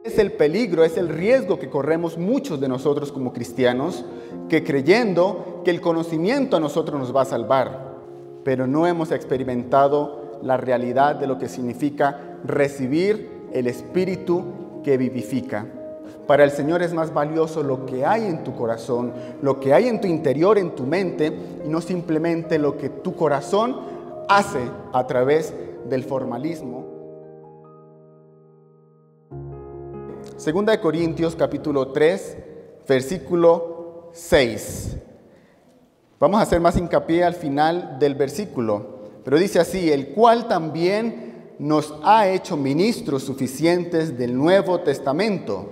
Es el peligro, es el riesgo que corremos muchos de nosotros como cristianos, que creyendo que el conocimiento a nosotros nos va a salvar, pero no hemos experimentado la realidad de lo que significa recibir el Espíritu que vivifica. Para el Señor es más valioso lo que hay en tu corazón, lo que hay en tu interior, en tu mente, y no simplemente lo que tu corazón hace a través del formalismo. Segunda de Corintios capítulo 3, versículo 6. Vamos a hacer más hincapié al final del versículo, pero dice así: el cual también nos ha hecho ministros suficientes del Nuevo Testamento,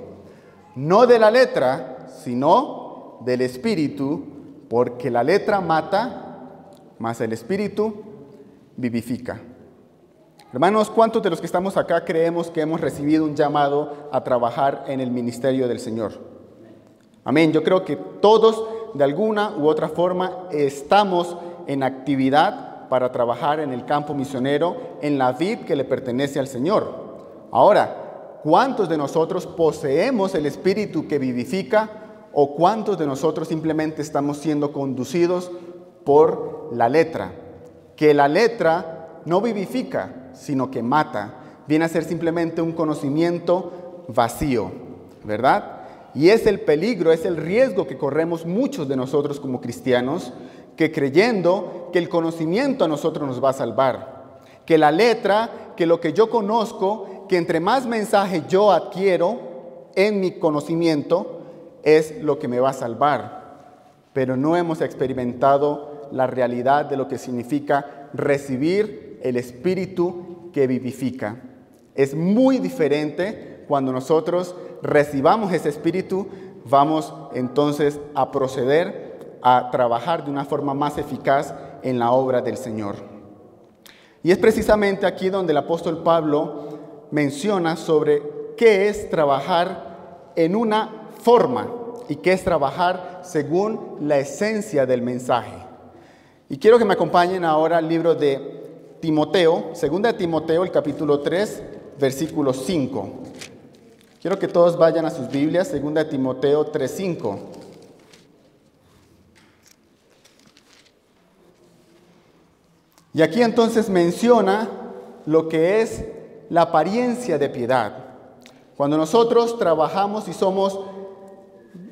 no de la letra, sino del Espíritu, porque la letra mata, mas el Espíritu vivifica. Hermanos, ¿cuántos de los que estamos acá creemos que hemos recibido un llamado a trabajar en el ministerio del Señor? Amén. Yo creo que todos, de alguna u otra forma, estamos en actividad para trabajar en el campo misionero, en la vid que le pertenece al Señor. Ahora, ¿cuántos de nosotros poseemos el Espíritu que vivifica o cuántos de nosotros simplemente estamos siendo conducidos por la letra? Que la letra no vivifica, sino que mata. Viene a ser simplemente un conocimiento vacío, ¿verdad? Y es el peligro, es el riesgo que corremos muchos de nosotros como cristianos, que creyendo que el conocimiento a nosotros nos va a salvar, que la letra, que lo que yo conozco, que entre más mensaje yo adquiero en mi conocimiento, es lo que me va a salvar. Pero no hemos experimentado la realidad de lo que significa recibir el Espíritu que vivifica. Es muy diferente cuando nosotros recibamos ese Espíritu, vamos entonces a proceder a trabajar de una forma más eficaz en la obra del Señor. Y es precisamente aquí donde el apóstol Pablo menciona sobre qué es trabajar en una forma y qué es trabajar según la esencia del mensaje. Y quiero que me acompañen ahora al libro de Timoteo, segunda de Timoteo, el capítulo 3, versículo 5. Quiero que todos vayan a sus Biblias, segunda de Timoteo 3, 5. Y aquí entonces menciona lo que es la apariencia de piedad. Cuando nosotros trabajamos y somos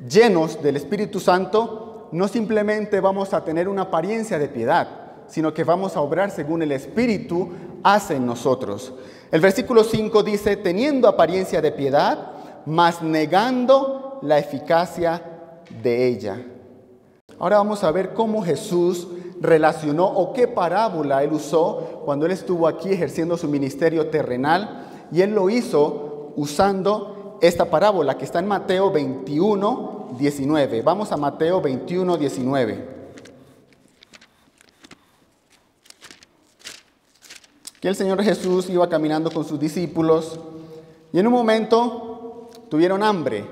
llenos del Espíritu Santo, no simplemente vamos a tener una apariencia de piedad, sino que vamos a obrar según el Espíritu hace en nosotros. El versículo 5 dice: teniendo apariencia de piedad, mas negando la eficacia de ella. Ahora vamos a ver cómo Jesús relacionó o qué parábola Él usó cuando Él estuvo aquí ejerciendo su ministerio terrenal, y Él lo hizo usando esta parábola que está en Mateo 21, 19. Vamos a Mateo 21, 19. Que el Señor Jesús iba caminando con sus discípulos y en un momento tuvieron hambre.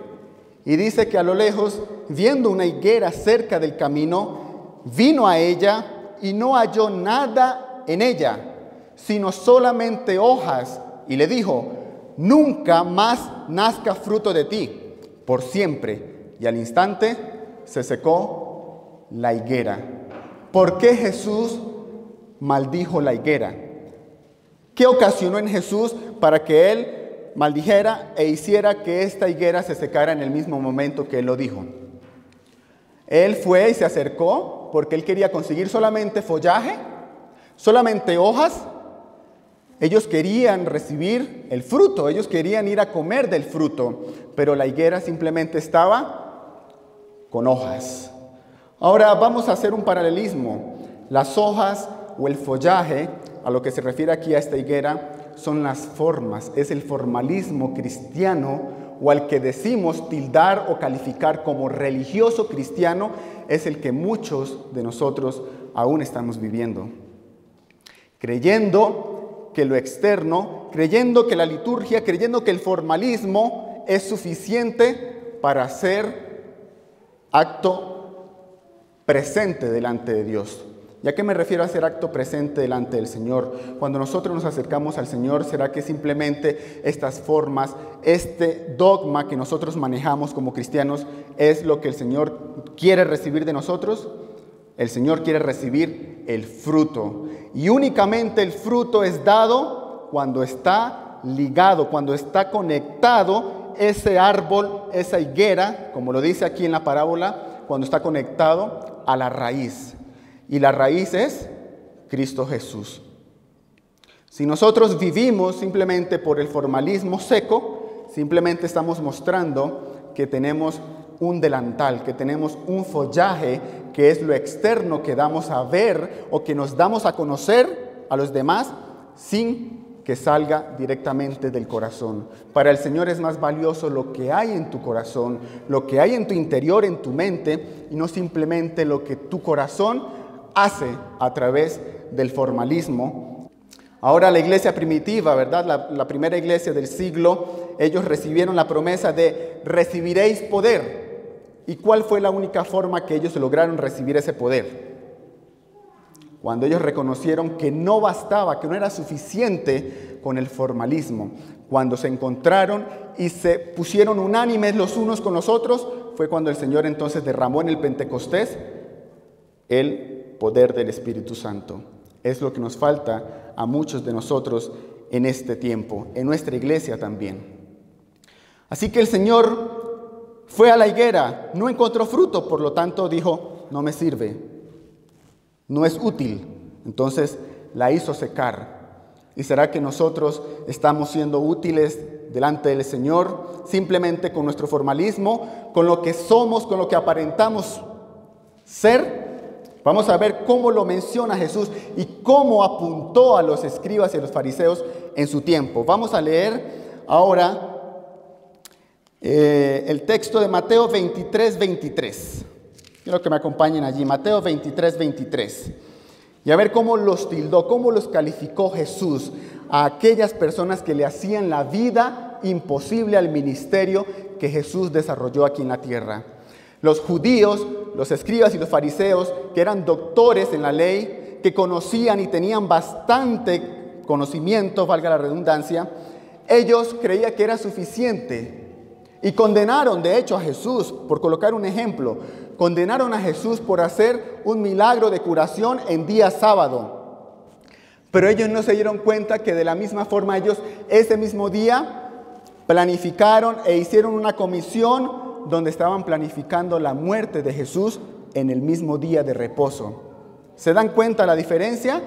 Y dice que a lo lejos, viendo una higuera cerca del camino, vino a ella y no halló nada en ella, sino solamente hojas. Y le dijo: nunca más nazca fruto de ti, por siempre. Y al instante se secó la higuera. ¿Por qué Jesús maldijo la higuera? ¿Qué ocasionó en Jesús para que Él maldijera e hiciera que esta higuera se secara en el mismo momento que Él lo dijo? Él fue y se acercó porque Él quería conseguir solamente follaje, solamente hojas. Ellos querían recibir el fruto, ellos querían ir a comer del fruto, pero la higuera simplemente estaba con hojas. Ahora vamos a hacer un paralelismo. Las hojas o el follaje, a lo que se refiere aquí a esta higuera, son las formas, es el formalismo cristiano, o al que decimos tildar o calificar como religioso cristiano, es el que muchos de nosotros aún estamos viviendo. Creyendo que lo externo, creyendo que la liturgia, creyendo que el formalismo es suficiente para ser acto presente delante de Dios. ¿Y a qué me refiero a hacer acto presente delante del Señor? Cuando nosotros nos acercamos al Señor, ¿será que simplemente estas formas, este dogma que nosotros manejamos como cristianos es lo que el Señor quiere recibir de nosotros? El Señor quiere recibir el fruto. Y únicamente el fruto es dado cuando está ligado, cuando está conectado ese árbol, esa higuera, como lo dice aquí en la parábola, cuando está conectado a la raíz. Y la raíz es Cristo Jesús. Si nosotros vivimos simplemente por el formalismo seco, simplemente estamos mostrando que tenemos un delantal, que tenemos un follaje, que es lo externo que damos a ver o que nos damos a conocer a los demás sin que salga directamente del corazón. Para el Señor es más valioso lo que hay en tu corazón, lo que hay en tu interior, en tu mente, y no simplemente lo que tu corazón hace a través del formalismo. Ahora la iglesia primitiva, ¿verdad? La primera iglesia del siglo, ellos recibieron la promesa de recibiréis poder. ¿Y cuál fue la única forma que ellos lograron recibir ese poder? Cuando ellos reconocieron que no bastaba, que no era suficiente con el formalismo. Cuando se encontraron y se pusieron unánimes los unos con los otros, fue cuando el Señor entonces derramó en el Pentecostés el poder del Espíritu Santo. Es lo que nos falta a muchos de nosotros en este tiempo, en nuestra iglesia también. Así que el Señor fue a la higuera, no encontró fruto, por lo tanto dijo, no me sirve, no es útil. Entonces la hizo secar. ¿Y será que nosotros estamos siendo útiles delante del Señor simplemente con nuestro formalismo, con lo que somos, con lo que aparentamos ser? Vamos a ver cómo lo menciona Jesús y cómo apuntó a los escribas y a los fariseos en su tiempo. Vamos a leer ahora el texto de Mateo 23, 23. Quiero que me acompañen allí, Mateo 23, 23. Y a ver cómo los tildó, cómo los calificó Jesús a aquellas personas que le hacían la vida imposible al ministerio que Jesús desarrolló aquí en la tierra. Los judíos, los escribas y los fariseos, que eran doctores en la ley, que conocían y tenían bastante conocimiento, valga la redundancia, ellos creían que era suficiente y condenaron de hecho a Jesús, por colocar un ejemplo, condenaron a Jesús por hacer un milagro de curación en día sábado. Pero ellos no se dieron cuenta que de la misma forma ellos ese mismo día planificaron e hicieron una comisión donde estaban planificando la muerte de Jesús en el mismo día de reposo. ¿Se dan cuenta la diferencia?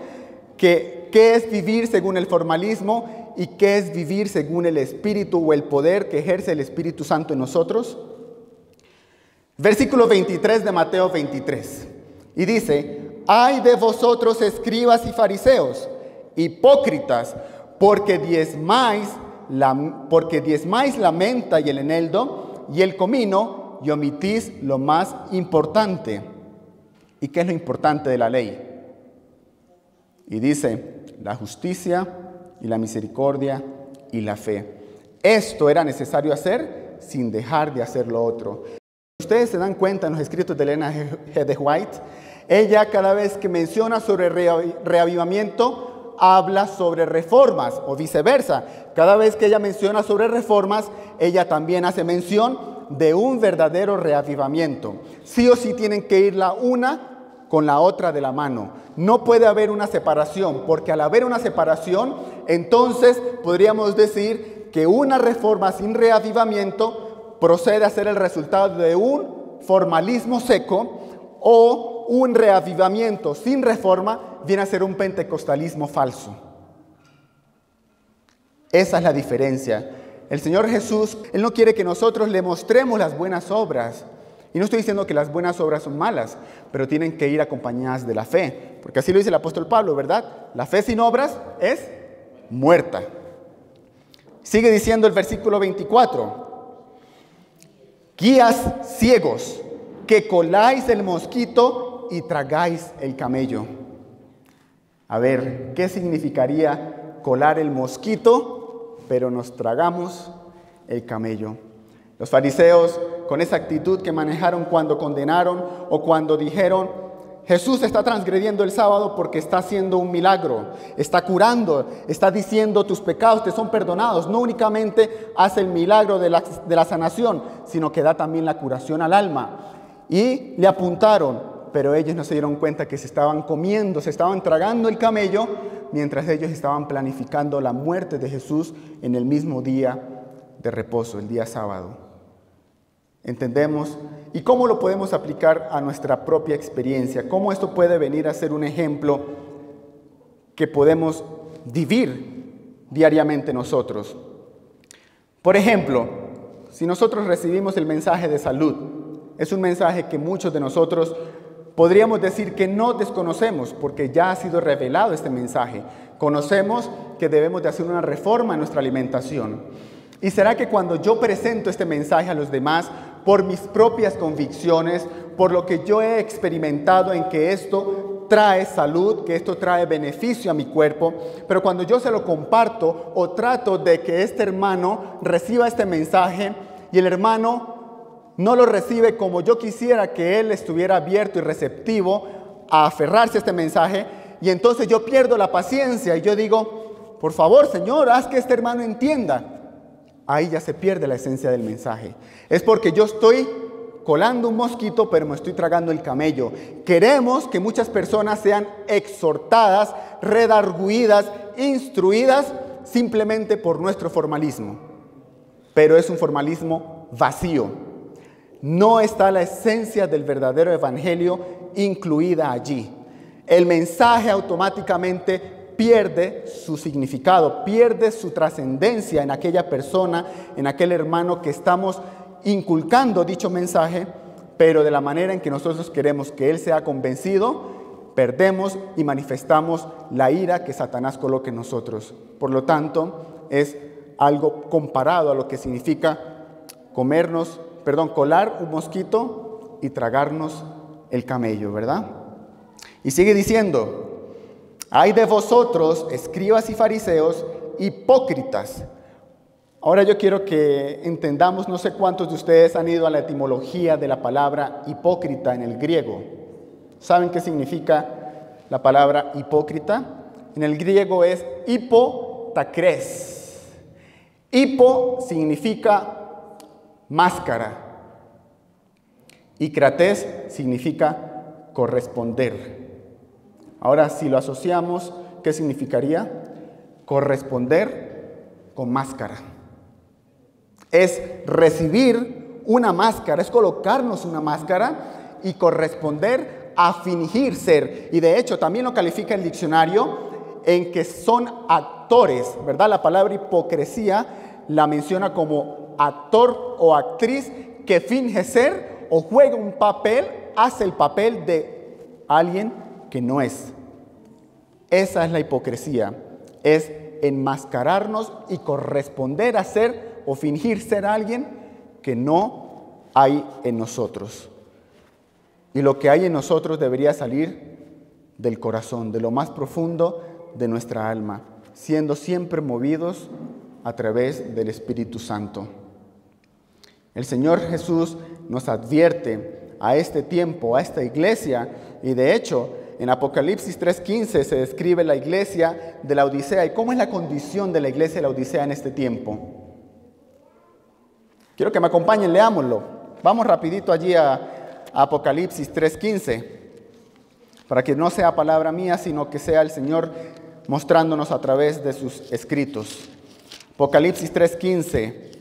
¿Qué es vivir según el formalismo y qué es vivir según el Espíritu o el poder que ejerce el Espíritu Santo en nosotros? Versículo 23 de Mateo 23. Y dice, ¡ay de vosotros, escribas y fariseos, hipócritas, porque diezmáis la menta y el eneldo y el comino, y omitís lo más importante. ¿Y qué es lo importante de la ley? Y dice, la justicia y la misericordia y la fe. Esto era necesario hacer sin dejar de hacer lo otro. Ustedes se dan cuenta en los escritos de Elena G. de White, ella cada vez que menciona sobre reavivamiento, habla sobre reformas o viceversa. Cada vez que ella menciona sobre reformas, ella también hace mención de un verdadero reavivamiento. Sí o sí tienen que ir la una con la otra de la mano. No puede haber una separación, porque al haber una separación, entonces podríamos decir que una reforma sin reavivamiento procede a ser el resultado de un formalismo seco, o un reavivamiento sin reforma viene a ser un pentecostalismo falso. Esa es la diferencia. El Señor Jesús, Él no quiere que nosotros le mostremos las buenas obras. Y no estoy diciendo que las buenas obras son malas, pero tienen que ir acompañadas de la fe. Porque así lo dice el apóstol Pablo, ¿verdad? La fe sin obras es muerta. Sigue diciendo el versículo 24. Guías ciegos, que coláis el mosquito y tragáis el camello. A ver, ¿qué significaría colar el mosquito, pero nos tragamos el camello? Los fariseos, con esa actitud que manejaron cuando condenaron o cuando dijeron Jesús está transgrediendo el sábado porque está haciendo un milagro, está curando, está diciendo tus pecados te son perdonados. No únicamente hace el milagro de la sanación, sino que da también la curación al alma. Y le apuntaron, pero ellos no se dieron cuenta que se estaban comiendo, se estaban tragando el camello, mientras ellos estaban planificando la muerte de Jesús en el mismo día de reposo, el día sábado. ¿Entendemos? ¿Y cómo lo podemos aplicar a nuestra propia experiencia? ¿Cómo esto puede venir a ser un ejemplo que podemos vivir diariamente nosotros? Por ejemplo, si nosotros recibimos el mensaje de salud, es un mensaje que muchos de nosotros podríamos decir que no desconocemos porque ya ha sido revelado este mensaje. Conocemos que debemos de hacer una reforma en nuestra alimentación. ¿Y será que cuando yo presento este mensaje a los demás, por mis propias convicciones, por lo que yo he experimentado en que esto trae salud, que esto trae beneficio a mi cuerpo, pero cuando yo se lo comparto o trato de que este hermano reciba este mensaje y el hermano no lo recibe como yo quisiera que él estuviera abierto y receptivo a aferrarse a este mensaje, y entonces yo pierdo la paciencia y yo digo, por favor, Señor, haz que este hermano entienda. Ahí ya se pierde la esencia del mensaje. Es porque yo estoy colando un mosquito, pero me estoy tragando el camello. Queremos que muchas personas sean exhortadas, redargüidas, instruidas simplemente por nuestro formalismo. Pero es un formalismo vacío. No está la esencia del verdadero evangelio incluida allí. El mensaje automáticamente pierde su significado, pierde su trascendencia en aquella persona, en aquel hermano que estamos inculcando dicho mensaje, pero de la manera en que nosotros queremos que él sea convencido, perdemos y manifestamos la ira que Satanás coloca en nosotros. Por lo tanto, es algo comparado a lo que significa colar un mosquito y tragarnos el camello, ¿verdad? Y sigue diciendo: hay de vosotros, escribas y fariseos, hipócritas. Ahora yo quiero que entendamos, no sé cuántos de ustedes han ido a la etimología de la palabra hipócrita en el griego. ¿Saben qué significa la palabra hipócrita? En el griego es hipotakres. Hipo significa máscara y krates significa corresponder. Ahora, si lo asociamos, ¿qué significaría? Corresponder con máscara. Es recibir una máscara, es colocarnos una máscara y corresponder a fingir ser. Y de hecho, también lo califica el diccionario en que son actores, ¿verdad? La palabra hipocresía la menciona como actor o actriz que finge ser o juega un papel, hace el papel de alguien que no es. Esa es la hipocresía, es enmascararnos y corresponder a ser o fingir ser alguien que no hay en nosotros. Y lo que hay en nosotros debería salir del corazón, de lo más profundo de nuestra alma, siendo siempre movidos a través del Espíritu Santo. El Señor Jesús nos advierte a este tiempo, a esta iglesia, y de hecho, en Apocalipsis 3:15 se describe la iglesia de la Odisea. ¿Y cómo es la condición de la iglesia de la Odisea en este tiempo? Quiero que me acompañen, leámoslo. Vamos rapidito allí a Apocalipsis 3:15, para que no sea palabra mía, sino que sea el Señor mostrándonos a través de sus escritos. Apocalipsis 3:15,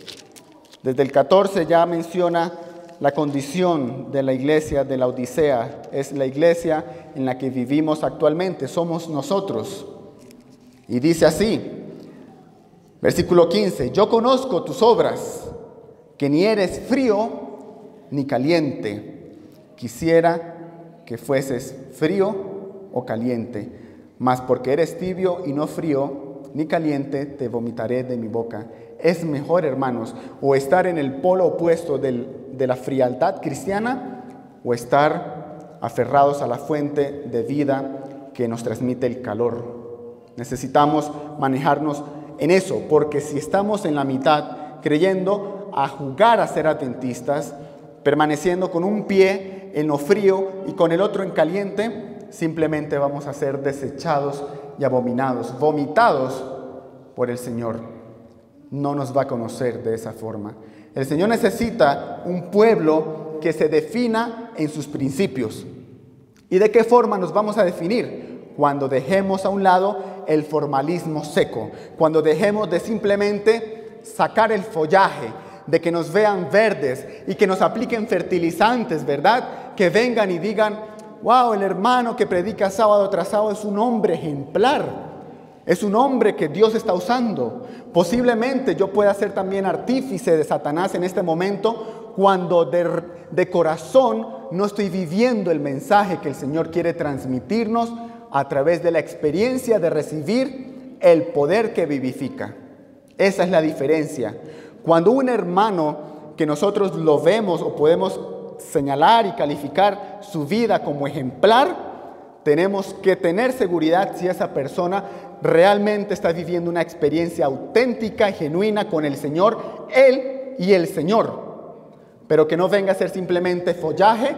desde el 14 ya menciona la condición de la iglesia de la Odisea. Es la iglesia en la que vivimos actualmente, somos nosotros. Y dice así, versículo 15: yo conozco tus obras, que ni eres frío ni caliente. Quisiera que fueses frío o caliente, mas porque eres tibio y no frío ni caliente, te vomitaré de mi boca. Es mejor, hermanos, o estar en el polo opuesto de la frialdad cristiana, o estar aferrados a la fuente de vida que nos transmite el calor. Necesitamos manejarnos en eso, porque si estamos en la mitad, creyendo a jugar a ser adventistas, permaneciendo con un pie en lo frío y con el otro en caliente, simplemente vamos a ser desechados y abominados, vomitados por el Señor. No nos va a conocer de esa forma. El Señor necesita un pueblo que se defina en sus principios. ¿Y de qué forma nos vamos a definir? Cuando dejemos a un lado el formalismo seco, cuando dejemos de simplemente sacar el follaje, de que nos vean verdes y que nos apliquen fertilizantes, ¿verdad? Que vengan y digan, wow, el hermano que predica sábado tras sábado es un hombre ejemplar, es un hombre que Dios está usando. Posiblemente yo pueda ser también artífice de Satanás en este momento cuando de corazón no estoy viviendo el mensaje que el Señor quiere transmitirnos a través de la experiencia de recibir el poder que vivifica. Esa es la diferencia. Cuando un hermano que nosotros lo vemos o podemos señalar y calificar su vida como ejemplar, tenemos que tener seguridad si esa persona realmente está viviendo una experiencia auténtica y genuina con el Señor, Él y el Señor. Pero que no venga a ser simplemente follaje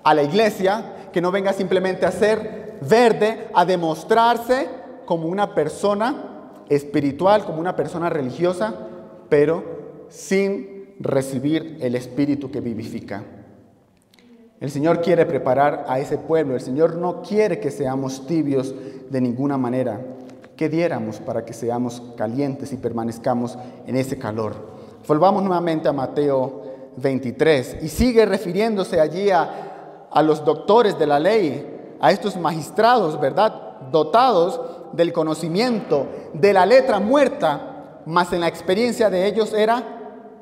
a la iglesia, que no venga simplemente a ser verde, a demostrarse como una persona espiritual, como una persona religiosa, pero sin recibir el Espíritu que vivifica. El Señor quiere preparar a ese pueblo. El Señor no quiere que seamos tibios de ninguna manera. ¿Qué diéramos para que seamos calientes y permanezcamos en ese calor? Volvamos nuevamente a Mateo 23 y sigue refiriéndose allí a los doctores de la ley, a estos magistrados, ¿verdad? Dotados del conocimiento de la letra muerta, mas en la experiencia de ellos era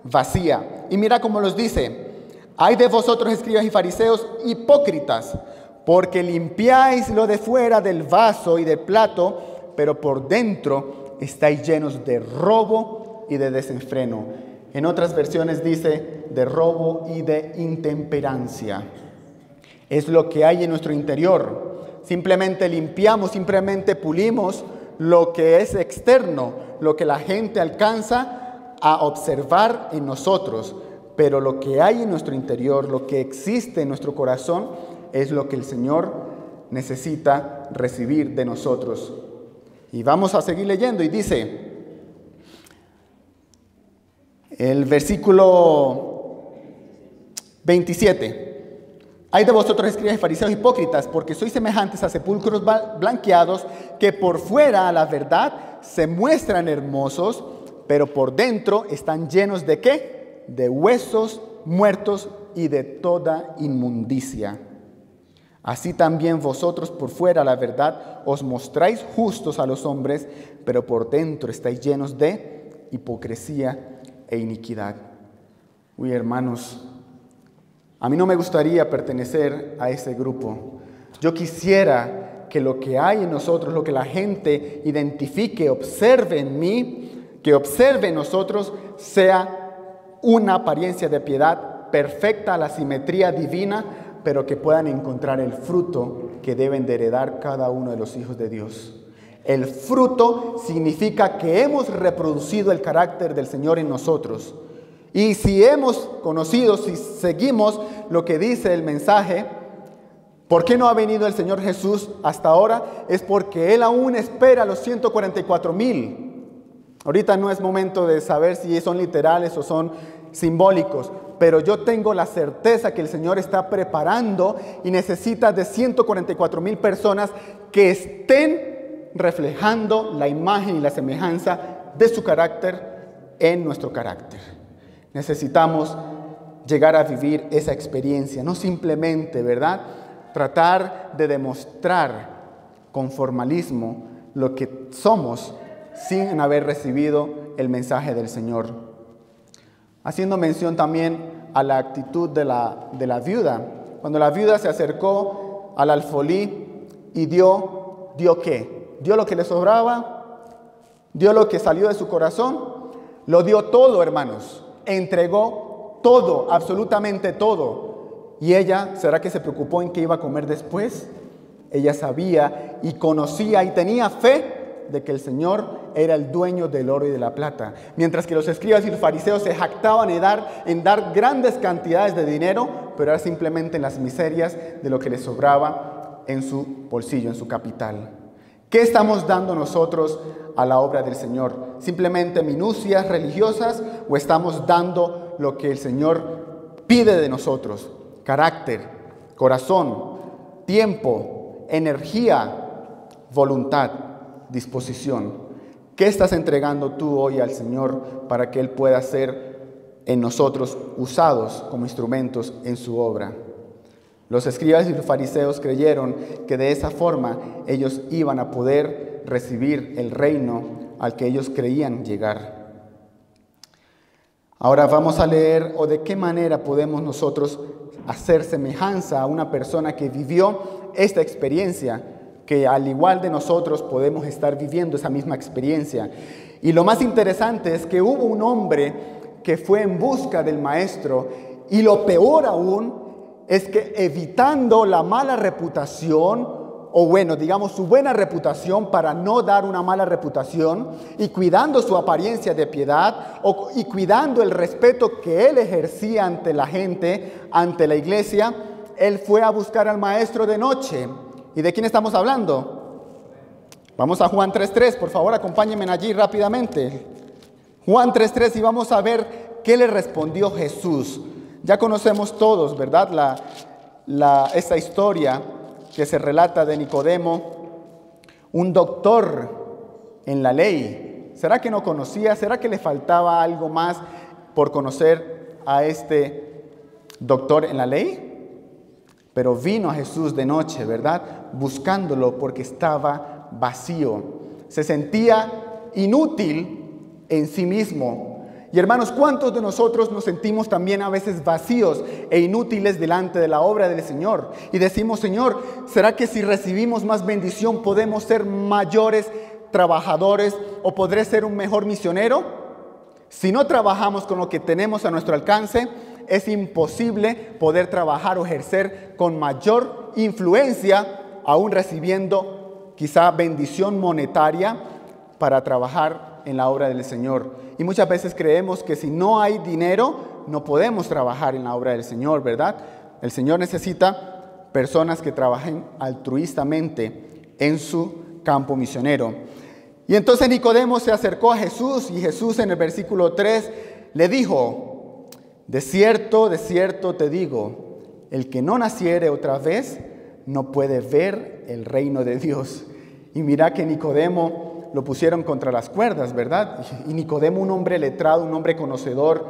vacía. Y mira cómo los dice: ay de vosotros, escribas y fariseos, hipócritas, porque limpiáis lo de fuera del vaso y del plato, pero por dentro estáis llenos de robo y de desenfreno. En otras versiones dice de robo y de intemperancia. Es lo que hay en nuestro interior. Simplemente limpiamos, simplemente pulimos lo que es externo, lo que la gente alcanza a observar en nosotros. Pero lo que hay en nuestro interior, lo que existe en nuestro corazón, es lo que el Señor necesita recibir de nosotros. Y vamos a seguir leyendo y dice el versículo 27. Ay de vosotros, escribas y fariseos hipócritas, porque sois semejantes a sepulcros blanqueados, que por fuera, a la verdad, se muestran hermosos, pero por dentro están llenos ¿de qué? De huesos muertos y de toda inmundicia. Así también vosotros por fuera, la verdad, os mostráis justos a los hombres, pero por dentro estáis llenos de hipocresía e iniquidad. Uy, hermanos, a mí no me gustaría pertenecer a ese grupo. Yo quisiera que lo que hay en nosotros, lo que la gente identifique, observe en mí, que observe en nosotros, sea una apariencia de piedad perfecta a la simetría divina, pero que puedan encontrar el fruto que deben de heredar cada uno de los hijos de Dios. El fruto significa que hemos reproducido el carácter del Señor en nosotros. Y si hemos conocido, si seguimos lo que dice el mensaje, ¿por qué no ha venido el Señor Jesús hasta ahora? Es porque Él aún espera a los 144,000. Ahorita no es momento de saber si son literales o son simbólicos, pero yo tengo la certeza que el Señor está preparando y necesita de 144,000 personas que estén reflejando la imagen y la semejanza de su carácter en nuestro carácter. Necesitamos llegar a vivir esa experiencia, no simplemente, ¿verdad?, tratar de demostrar con formalismo lo que somos sin haber recibido el mensaje del Señor. Haciendo mención también a la actitud de la viuda. Cuando la viuda se acercó al alfolí y dio ¿qué? Dio lo que le sobraba, dio lo que salió de su corazón, lo dio todo, hermanos. Entregó todo, absolutamente todo. Y ella, ¿será que se preocupó en qué iba a comer después? Ella sabía y conocía y tenía fe de que el Señor era el dueño del oro y de la plata. Mientras que los escribas y los fariseos se jactaban en dar grandes cantidades de dinero, pero era simplemente en las miserias de lo que les sobraba en su bolsillo, en su capital. ¿Qué estamos dando nosotros a la obra del Señor? ¿Simplemente minucias religiosas o estamos dando lo que el Señor pide de nosotros? Carácter, corazón, tiempo, energía, voluntad, disposición. ¿Qué estás entregando tú hoy al Señor para que Él pueda ser en nosotros usados como instrumentos en su obra? Los escribas y los fariseos creyeron que de esa forma ellos iban a poder recibir el reino al que ellos creían llegar. Ahora vamos a leer o de qué manera podemos nosotros hacer semejanza a una persona que vivió esta experiencia, que al igual de nosotros podemos estar viviendo esa misma experiencia. Y lo más interesante es que hubo un hombre que fue en busca del maestro, y lo peor aún es que evitando la mala reputación, o bueno, digamos su buena reputación para no dar una mala reputación, y cuidando su apariencia de piedad, y cuidando el respeto que él ejercía ante la gente, ante la iglesia, él fue a buscar al maestro de noche. ¿Y de quién estamos hablando? Vamos a Juan 3:3, por favor, acompáñenme allí rápidamente. Juan 3:3, y vamos a ver qué le respondió Jesús. Ya conocemos todos, ¿verdad? Esta historia que se relata de Nicodemo, un doctor en la ley. ¿Será que no conocía? ¿Será que le faltaba algo más por conocer a este doctor en la ley? Pero vino a Jesús de noche, ¿verdad? Buscándolo porque estaba vacío. Se sentía inútil en sí mismo. Y hermanos, ¿cuántos de nosotros nos sentimos también a veces vacíos e inútiles delante de la obra del Señor? Y decimos, Señor, ¿será que si recibimos más bendición podemos ser mayores trabajadores o podré ser un mejor misionero? Si no trabajamos con lo que tenemos a nuestro alcance, es imposible poder trabajar o ejercer con mayor influencia, aún recibiendo quizá bendición monetaria para trabajar en la obra del Señor. Y muchas veces creemos que si no hay dinero, no podemos trabajar en la obra del Señor, ¿verdad? El Señor necesita personas que trabajen altruistamente en su campo misionero. Y entonces Nicodemo se acercó a Jesús, y Jesús en el versículo 3 le dijo: de cierto te digo, el que no naciere otra vez no puede ver el reino de Dios. Y mira que Nicodemo lo pusieron contra las cuerdas, ¿verdad? Y Nicodemo, un hombre letrado, un hombre conocedor,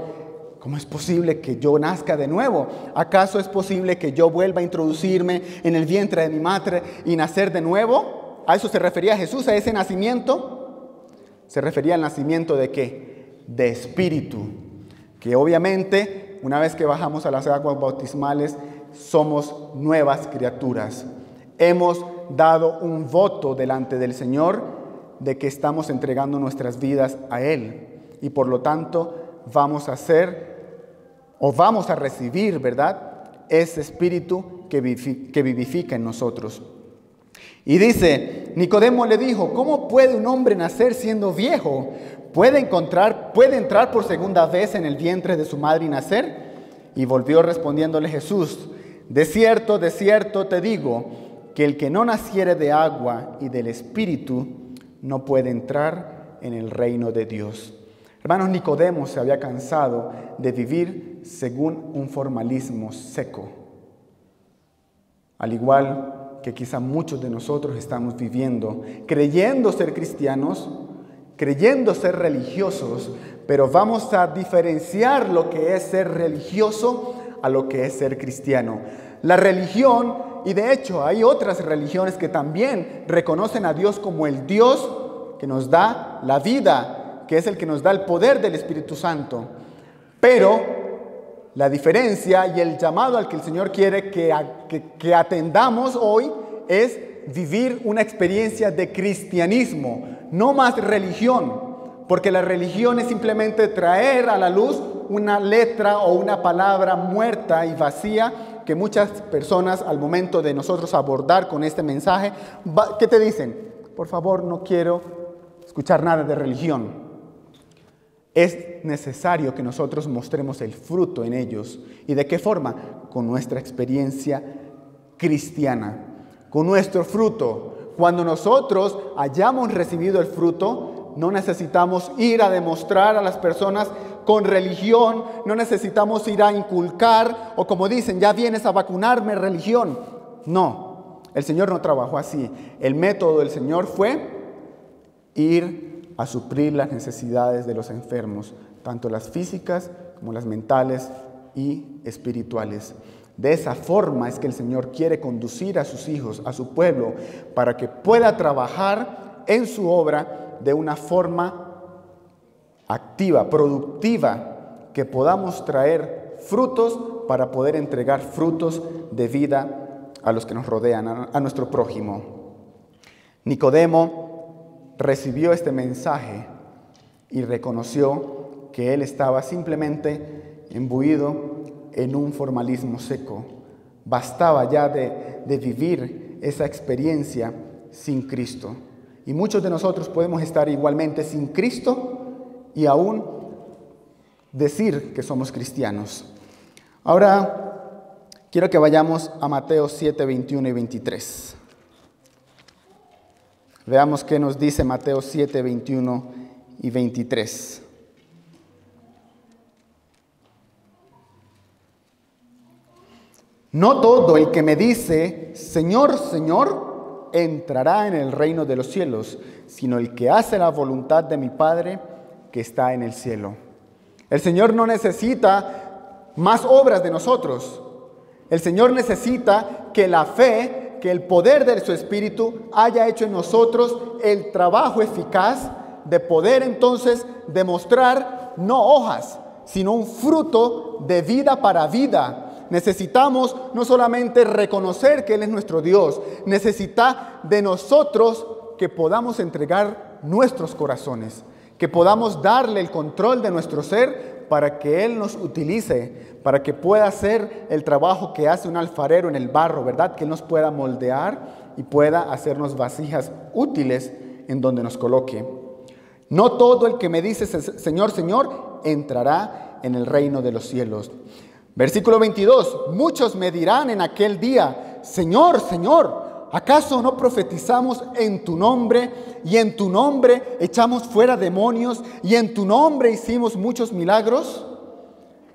¿cómo es posible que yo nazca de nuevo? ¿Acaso es posible que yo vuelva a introducirme en el vientre de mi madre y nacer de nuevo? ¿A eso se refería Jesús, a ese nacimiento? Se refería al nacimiento ¿de qué? De espíritu. Que obviamente, una vez que bajamos a las aguas bautismales, somos nuevas criaturas. Hemos dado un voto delante del Señor de que estamos entregando nuestras vidas a Él. Y por lo tanto, vamos a recibir, ¿verdad?, ese espíritu que vivifica en nosotros. Y dice, Nicodemo le dijo: ¿cómo puede un hombre nacer siendo viejo? ¿Puede entrar por segunda vez en el vientre de su madre y nacer? Y volvió respondiéndole Jesús: de cierto te digo, que el que no naciere de agua y del Espíritu no puede entrar en el reino de Dios. Hermanos, Nicodemo se había cansado de vivir según un formalismo seco. Al igual que quizá muchos de nosotros estamos viviendo, creyendo ser cristianos, creyendo ser religiosos, pero vamos a diferenciar lo que es ser religioso a lo que es ser cristiano. La religión, y de hecho hay otras religiones que también reconocen a Dios como el Dios que nos da la vida, que es el que nos da el poder del Espíritu Santo. Pero la diferencia y el llamado al que el Señor quiere que atendamos hoy es vivir una experiencia de cristianismo, no más religión, porque la religión es simplemente traer a la luz una letra o una palabra muerta y vacía que muchas personas al momento de nosotros abordar con este mensaje, ¿qué te dicen? Por favor, no quiero escuchar nada de religión. Es necesario que nosotros mostremos el fruto en ellos. ¿Y de qué forma? Con nuestra experiencia cristiana, con nuestro fruto. Cuando nosotros hayamos recibido el fruto, no necesitamos ir a demostrar a las personas con religión, no necesitamos ir a inculcar, o como dicen, ya vienes a vacunarme, religión. No, el Señor no trabajó así. El método del Señor fue ir a suplir las necesidades de los enfermos, tanto las físicas como las mentales y espirituales. De esa forma es que el Señor quiere conducir a sus hijos, a su pueblo, para que pueda trabajar en su obra de una forma activa, productiva, que podamos traer frutos para poder entregar frutos de vida a los que nos rodean, a nuestro prójimo. Nicodemo recibió este mensaje y reconoció que él estaba simplemente imbuido en un formalismo seco. Bastaba ya de vivir esa experiencia sin Cristo. Y muchos de nosotros podemos estar igualmente sin Cristo y aún decir que somos cristianos. Ahora quiero que vayamos a Mateo 7, 21 y 23. Veamos qué nos dice Mateo 7, 21 y 23. No todo el que me dice, Señor, Señor, entrará en el reino de los cielos, sino el que hace la voluntad de mi Padre que está en el cielo. El Señor no necesita más obras de nosotros. El Señor necesita que la fe, que el poder de su Espíritu haya hecho en nosotros el trabajo eficaz de poder entonces demostrar no hojas, sino un fruto de vida para vida. Necesitamos no solamente reconocer que Él es nuestro Dios, necesita de nosotros que podamos entregar nuestros corazones, que podamos darle el control de nuestro ser para que Él nos utilice, para que pueda hacer el trabajo que hace un alfarero en el barro, ¿verdad? Que Él nos pueda moldear y pueda hacernos vasijas útiles en donde nos coloque. No todo el que me dice Señor, Señor, entrará en el reino de los cielos. Versículo 22, muchos me dirán en aquel día, Señor, Señor, ¿acaso no profetizamos en tu nombre y en tu nombre echamos fuera demonios y en tu nombre hicimos muchos milagros?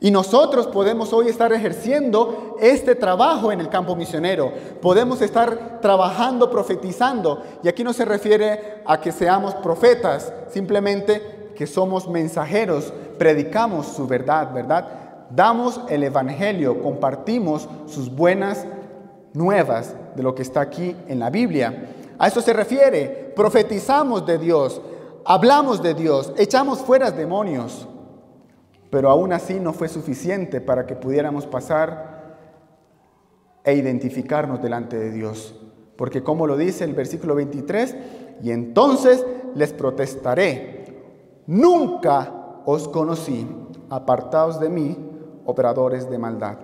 Y nosotros podemos hoy estar ejerciendo este trabajo en el campo misionero. Podemos estar trabajando, profetizando. Y aquí no se refiere a que seamos profetas, simplemente que somos mensajeros, predicamos su verdad, ¿verdad? Damos el evangelio, compartimos sus buenas nuevas de lo que está aquí en la Biblia. A eso se refiere, profetizamos de Dios, hablamos de Dios, echamos fuera demonios. Pero aún así no fue suficiente para que pudiéramos pasar e identificarnos delante de Dios. Porque como lo dice el versículo 23, y entonces les protestaré, nunca os conocí, apartaos de mí, operadores de maldad.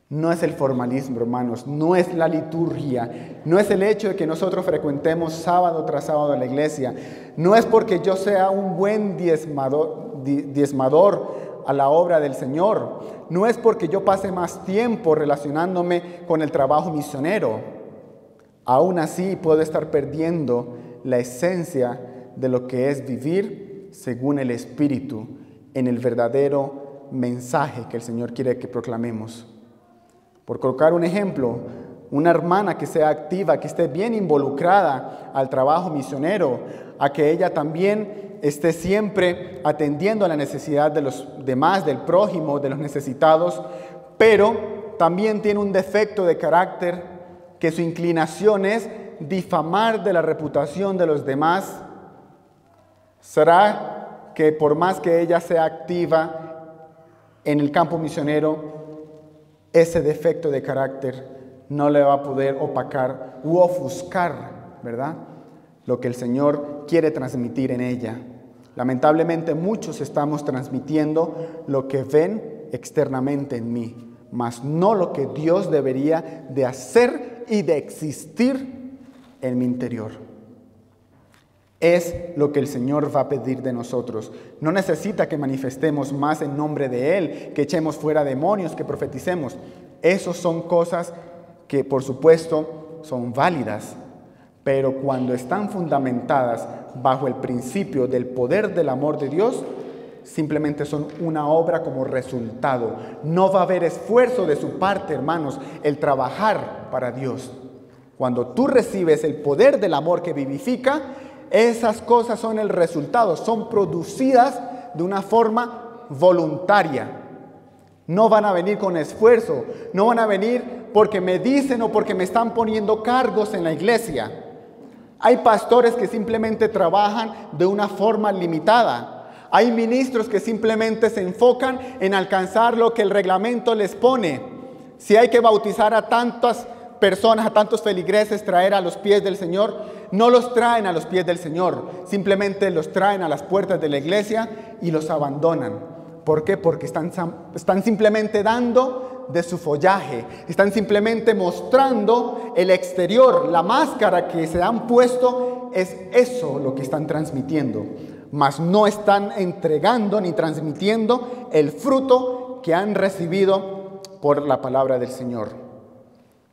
No es el formalismo, hermanos, no es la liturgia, no es el hecho de que nosotros frecuentemos sábado tras sábado a la iglesia, no es porque yo sea un buen diezmador a la obra del Señor, no es porque yo pase más tiempo relacionándome con el trabajo misionero. Aún así puedo estar perdiendo la esencia de lo que es vivir según el Espíritu en el verdadero mensaje que el Señor quiere que proclamemos. Por colocar un ejemplo, una hermana que sea activa, que esté bien involucrada al trabajo misionero, a que ella también esté siempre atendiendo a la necesidad de los demás, del prójimo, de los necesitados, pero también tiene un defecto de carácter, que su inclinación es difamar de la reputación de los demás. ¿Será que por más que ella sea activa en el campo misionero, ese defecto de carácter no le va a poder opacar u ofuscar, ¿verdad?, lo que el Señor quiere transmitir en ella? Lamentablemente muchos estamos transmitiendo lo que ven externamente en mí, mas no lo que Dios debería de hacer y de existir en mi interior. Es lo que el Señor va a pedir de nosotros. No necesita que manifestemos más en nombre de Él, que echemos fuera demonios, que profeticemos. Esas son cosas que, por supuesto, son válidas, pero cuando están fundamentadas bajo el principio del poder del amor de Dios, simplemente son una obra como resultado. No va a haber esfuerzo de su parte, hermanos, el trabajar para Dios. Cuando tú recibes el poder del amor que vivifica, esas cosas son el resultado, son producidas de una forma voluntaria. No van a venir con esfuerzo, no van a venir porque me dicen o porque me están poniendo cargos en la iglesia. Hay pastores que simplemente trabajan de una forma limitada. Hay ministros que simplemente se enfocan en alcanzar lo que el reglamento les pone. Si hay que bautizar a tantas personas, a tantos feligreses, traer a los pies del Señor, no los traen a los pies del Señor, simplemente los traen a las puertas de la iglesia y los abandonan. ¿Por qué? Porque están simplemente dando de su follaje, están simplemente mostrando el exterior, la máscara que se han puesto, es eso lo que están transmitiendo, mas no están entregando ni transmitiendo el fruto que han recibido por la palabra del Señor.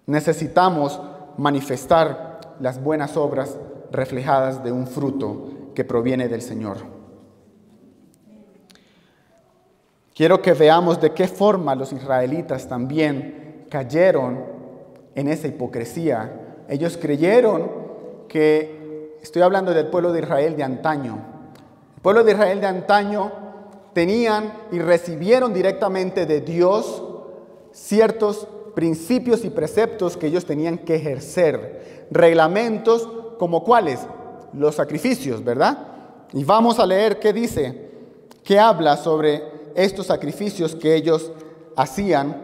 Necesitamos manifestar las buenas obras reflejadas de un fruto que proviene del Señor. Quiero que veamos de qué forma los israelitas también cayeron en esa hipocresía. Ellos creyeron que, estoy hablando del pueblo de Israel de antaño. El pueblo de Israel de antaño tenían y recibieron directamente de Dios ciertos principios y preceptos que ellos tenían que ejercer. Reglamentos como cuáles, los sacrificios, ¿verdad? Y vamos a leer qué dice, qué habla sobre estos sacrificios que ellos hacían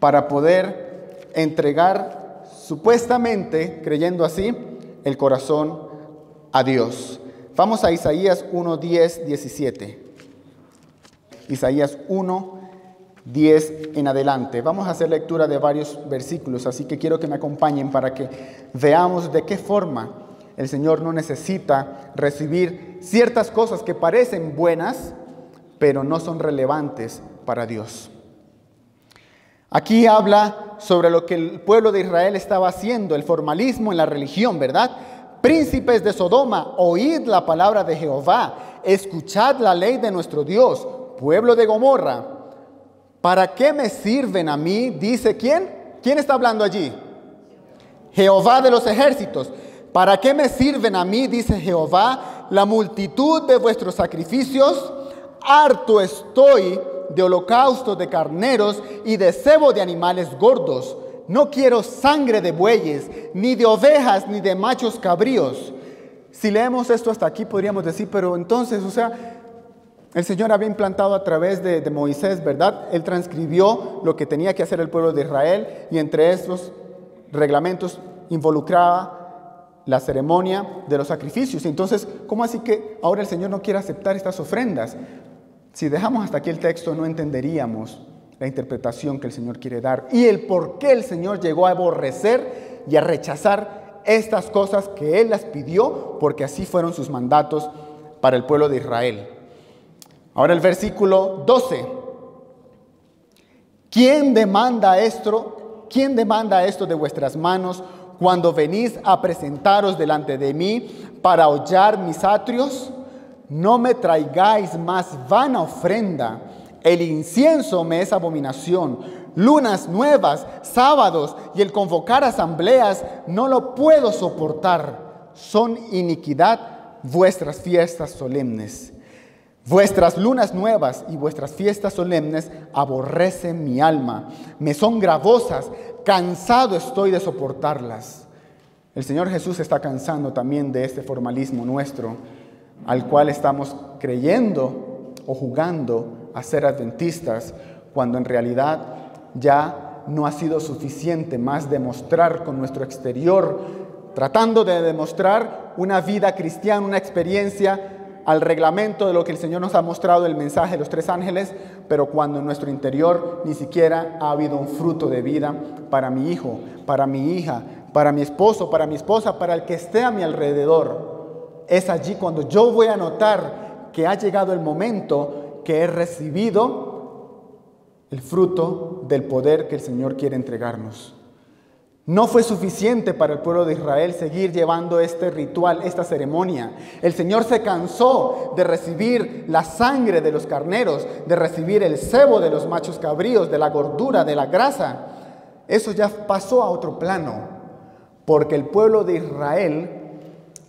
para poder entregar supuestamente, creyendo así, el corazón a Dios. Vamos a Isaías 1, 10, 17. Isaías 1, 10 en adelante. Vamos a hacer lectura de varios versículos, así que quiero que me acompañen para que veamos de qué forma el Señor no necesita recibir ciertas cosas que parecen buenas, pero no son relevantes para Dios. Aquí habla sobre lo que el pueblo de Israel estaba haciendo, el formalismo en la religión, ¿verdad? Príncipes de Sodoma, oíd la palabra de Jehová, escuchad la ley de nuestro Dios. Pueblo de Gomorra, ¿para qué me sirven a mí? Dice ¿quién? ¿Quién está hablando allí? Jehová de los ejércitos. ¿Para qué me sirven a mí? Dice Jehová, la multitud de vuestros sacrificios. Harto estoy de holocaustos de carneros y de cebo de animales gordos. No quiero sangre de bueyes, ni de ovejas, ni de machos cabríos. Si leemos esto hasta aquí podríamos decir, pero entonces, el Señor había implantado a través de Moisés, ¿verdad? Él transcribió lo que tenía que hacer el pueblo de Israel y entre esos reglamentos involucraba la ceremonia de los sacrificios. Entonces, ¿cómo así que ahora el Señor no quiere aceptar estas ofrendas? Si dejamos hasta aquí el texto, no entenderíamos la interpretación que el Señor quiere dar y el por qué el Señor llegó a aborrecer y a rechazar estas cosas que Él las pidió, porque así fueron sus mandatos para el pueblo de Israel. Ahora el versículo 12. ¿Quién demanda esto? ¿Quién demanda esto de vuestras manos cuando venís a presentaros delante de mí para hollar mis atrios? No me traigáis más vana ofrenda. El incienso me es abominación. Lunas nuevas, sábados y el convocar asambleas no lo puedo soportar. Son iniquidad vuestras fiestas solemnes. Vuestras lunas nuevas y vuestras fiestas solemnes aborrecen mi alma. Me son gravosas, cansado estoy de soportarlas. El Señor Jesús está cansando también de este formalismo nuestro, al cual estamos creyendo o jugando a ser adventistas, cuando en realidad ya no ha sido suficiente más demostrar con nuestro exterior, tratando de demostrar una vida cristiana, una experiencia al reglamento de lo que el Señor nos ha mostrado, el mensaje de los 3 ángeles, pero cuando en nuestro interior ni siquiera ha habido un fruto de vida para mi hijo, para mi hija, para mi esposo, para mi esposa, para el que esté a mi alrededor. Es allí cuando yo voy a notar que ha llegado el momento que he recibido el fruto del poder que el Señor quiere entregarnos. No fue suficiente para el pueblo de Israel seguir llevando este ritual, esta ceremonia. El Señor se cansó de recibir la sangre de los carneros, de recibir el sebo de los machos cabríos, de la gordura, de la grasa. Eso ya pasó a otro plano, porque el pueblo de Israel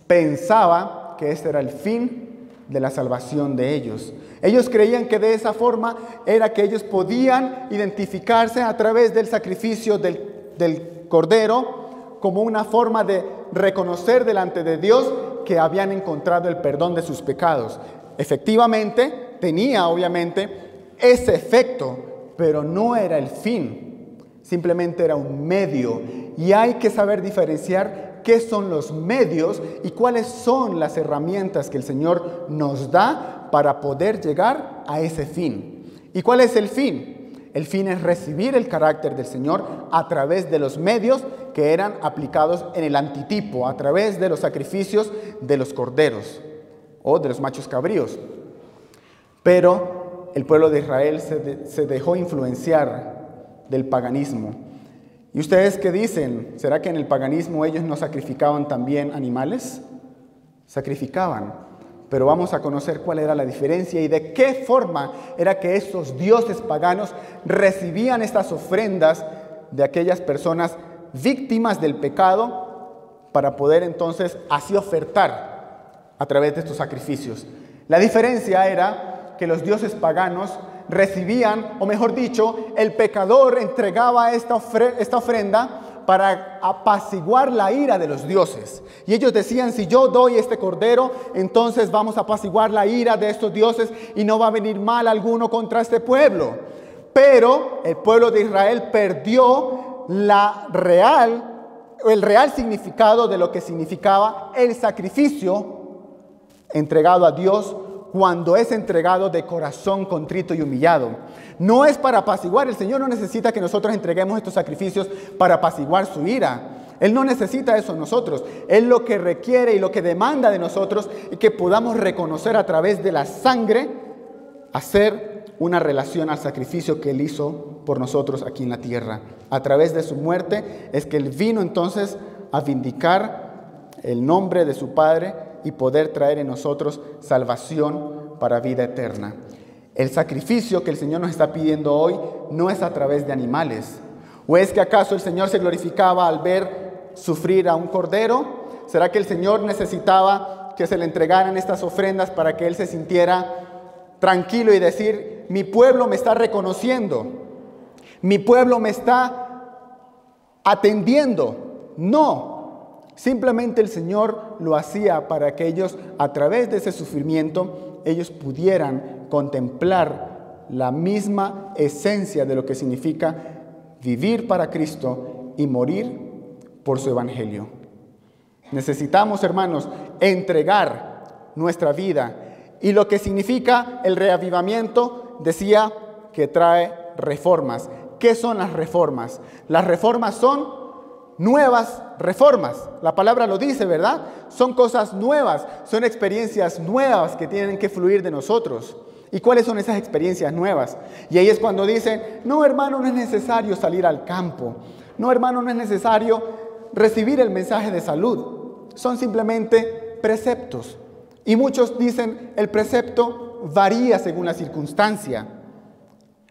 pensaba que este era el fin de la salvación de ellos. Ellos creían que de esa forma era que ellos podían identificarse a través del sacrificio del Cordero como una forma de reconocer delante de Dios que habían encontrado el perdón de sus pecados. Efectivamente, tenía obviamente ese efecto, pero no era el fin, simplemente era un medio. Y hay que saber diferenciar qué son los medios y cuáles son las herramientas que el Señor nos da para poder llegar a ese fin. ¿Y cuál es el fin? El fin es recibir el carácter del Señor a través de los medios que eran aplicados en el antitipo, a través de los sacrificios de los corderos o de los machos cabríos. Pero el pueblo de Israel se dejó influenciar del paganismo. ¿Y ustedes qué dicen? ¿Será que en el paganismo ellos no sacrificaban también animales? Sacrificaban. Pero vamos a conocer cuál era la diferencia y de qué forma era que estos dioses paganos recibían estas ofrendas de aquellas personas víctimas del pecado para poder entonces así ofertar a través de estos sacrificios. La diferencia era que los dioses paganos recibían, o mejor dicho, el pecador entregaba esta ofrenda para apaciguar la ira de los dioses. Y ellos decían, si yo doy este cordero, entonces vamos a apaciguar la ira de estos dioses y no va a venir mal alguno contra este pueblo. Pero el pueblo de Israel perdió el real significado de lo que significaba el sacrificio entregado a Dios cuando es entregado de corazón contrito y humillado. No es para apaciguar. El Señor no necesita que nosotros entreguemos estos sacrificios para apaciguar su ira. Él no necesita eso en nosotros. Él lo que requiere y lo que demanda de nosotros es que podamos reconocer a través de la sangre, hacer una relación al sacrificio que Él hizo por nosotros aquí en la tierra. A través de su muerte es que Él vino entonces a vindicar el nombre de su Padre y poder traer en nosotros salvación para vida eterna. El sacrificio que el Señor nos está pidiendo hoy no es a través de animales. ¿O es que acaso el Señor se glorificaba al ver sufrir a un cordero? ¿Será que el Señor necesitaba que se le entregaran estas ofrendas para que Él se sintiera tranquilo y decir, mi pueblo me está reconociendo, mi pueblo me está atendiendo? No. Simplemente el Señor lo hacía para que ellos, a través de ese sufrimiento, ellos pudieran contemplar la misma esencia de lo que significa vivir para Cristo y morir por su evangelio. Necesitamos, hermanos, entregar nuestra vida. Y lo que significa el reavivamiento, decía que trae reformas. ¿Qué son las reformas? Las reformas son nuevas reformas. La palabra lo dice, ¿verdad? Son cosas nuevas, son experiencias nuevas que tienen que fluir de nosotros. ¿Y cuáles son esas experiencias nuevas? Y ahí es cuando dicen, no, hermano, no es necesario salir al campo. No, hermano, no es necesario recibir el mensaje de salud. Son simplemente preceptos. Y muchos dicen, el precepto varía según la circunstancia.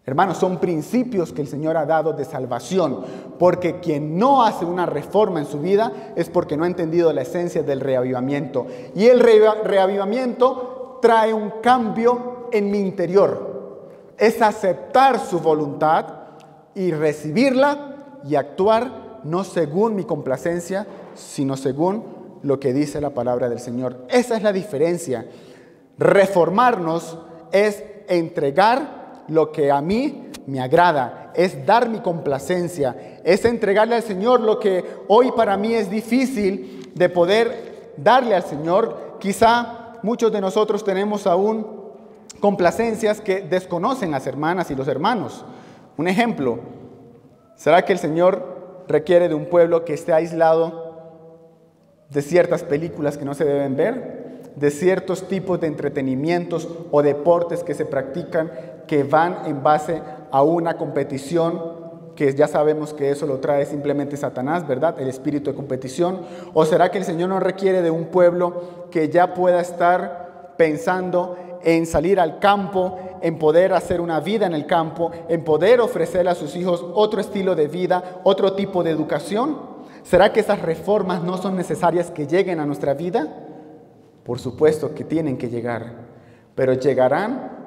Hermanos, son principios que el Señor ha dado de salvación, porque quien no hace una reforma en su vida es porque no ha entendido la esencia del reavivamiento. Y el reavivamiento trae un cambio en mi interior. Es aceptar su voluntad y recibirla y actuar no según mi complacencia, sino según lo que dice la palabra del Señor. Esa es la diferencia. Reformarnos es entregar lo que a mí me agrada, es dar mi complacencia, es entregarle al Señor lo que hoy para mí es difícil de poder darle al Señor. Quizá muchos de nosotros tenemos aún complacencias que desconocen las hermanas y los hermanos. Un ejemplo, ¿será que el Señor requiere de un pueblo que esté aislado de ciertas películas que no se deben ver? de ciertos tipos de entretenimientos o deportes que se practican que van en base a una competición, que ya sabemos que eso lo trae simplemente Satanás, ¿verdad? El espíritu de competición. ¿O será que el Señor no requiere de un pueblo que ya pueda estar pensando en salir al campo, en poder hacer una vida en el campo, en poder ofrecerle a sus hijos otro estilo de vida, otro tipo de educación? ¿Será que esas reformas no son necesarias que lleguen a nuestra vida? Por supuesto que tienen que llegar, pero llegarán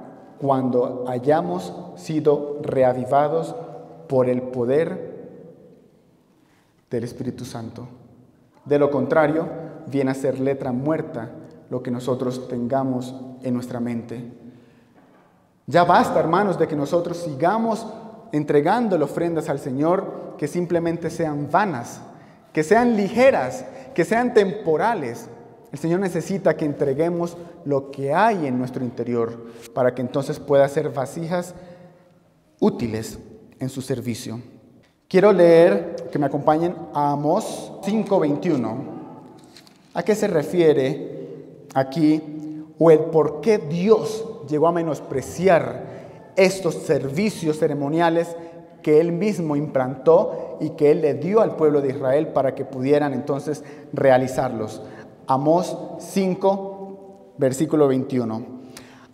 cuando hayamos sido reavivados por el poder del Espíritu Santo. De lo contrario, viene a ser letra muerta lo que nosotros tengamos en nuestra mente. Ya basta, hermanos, de que nosotros sigamos entregándole ofrendas al Señor que simplemente sean vanas, que sean ligeras, que sean temporales. El Señor necesita que entreguemos lo que hay en nuestro interior para que entonces pueda ser vasijas útiles en su servicio. Quiero leer, que me acompañen a Amós 5:21. ¿A qué se refiere aquí? O el por qué Dios llegó a menospreciar estos servicios ceremoniales que Él mismo implantó y que Él le dio al pueblo de Israel para que pudieran entonces realizarlos. Amós 5, versículo 21.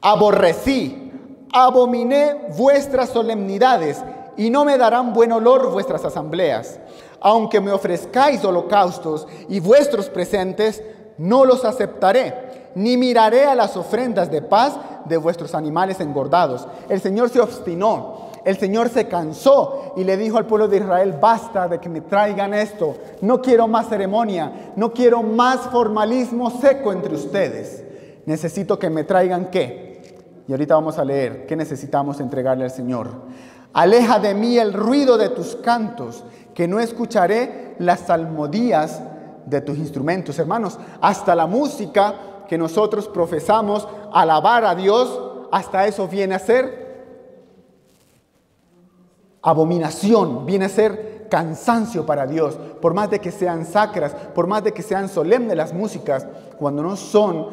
Aborrecí, abominé vuestras solemnidades y no me darán buen olor vuestras asambleas. Aunque me ofrezcáis holocaustos y vuestros presentes, no los aceptaré, ni miraré a las ofrendas de paz de vuestros animales engordados. El Señor se obstinó, el Señor se cansó y le dijo al pueblo de Israel: basta de que me traigan esto, no quiero más ceremonia, no quiero más formalismo seco entre ustedes. Necesito que me traigan ¿qué? Y ahorita vamos a leer qué necesitamos entregarle al Señor. Aleja de mí el ruido de tus cantos, que no escucharé las salmodías de tus instrumentos. Hermanos, hasta la música que nosotros profesamos alabar a Dios, hasta eso viene a ser abominación, viene a ser cansancio para Dios. Por más de que sean sacras, por más de que sean solemnes las músicas, cuando no son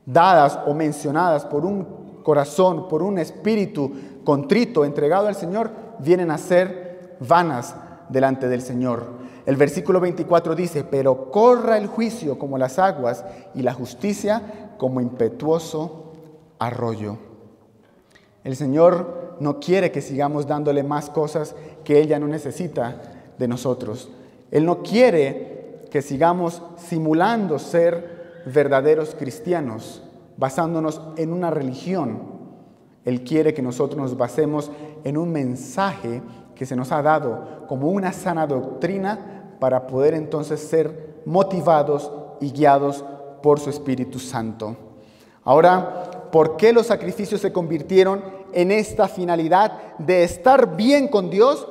dadas o mencionadas por un corazón, por un espíritu contrito, entregado al Señor, vienen a ser vanas delante del Señor. El versículo 24 dice: pero corra el juicio como las aguas y la justicia como impetuoso arroyo. El Señor no quiere que sigamos dándole más cosas que Él ya no necesita de nosotros. Él no quiere que sigamos simulando ser verdaderos cristianos, basándonos en una religión. Él quiere que nosotros nos basemos en un mensaje que se nos ha dado como una sana doctrina para poder entonces ser motivados y guiados por su Espíritu Santo. Ahora, ¿por qué los sacrificios se convirtieron en esta finalidad de estar bien con Dios,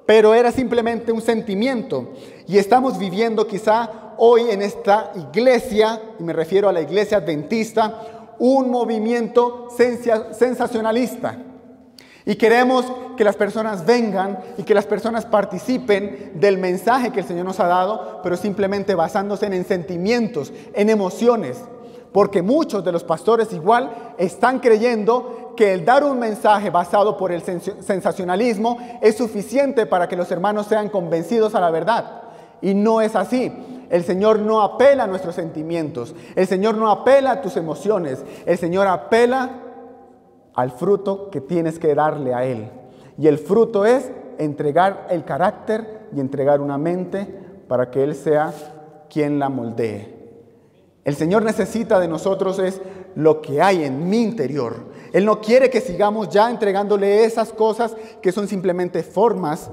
pero era simplemente un sentimiento? Y estamos viviendo quizá hoy en esta iglesia, y me refiero a la iglesia adventista, un movimiento sensacionalista. Y queremos que las personas vengan y que las personas participen del mensaje que el Señor nos ha dado, pero simplemente basándose en sentimientos, en emociones. Porque muchos de los pastores igual están creyendo que el dar un mensaje basado por el sensacionalismo es suficiente para que los hermanos sean convencidos a la verdad. Y no es así. El Señor no apela a nuestros sentimientos. El Señor no apela a tus emociones. El Señor apela al fruto que tienes que darle a Él. Y el fruto es entregar el carácter y entregar una mente para que Él sea quien la moldee. El Señor necesita de nosotros es lo que hay en mi interior. Él no quiere que sigamos ya entregándole esas cosas que son simplemente formas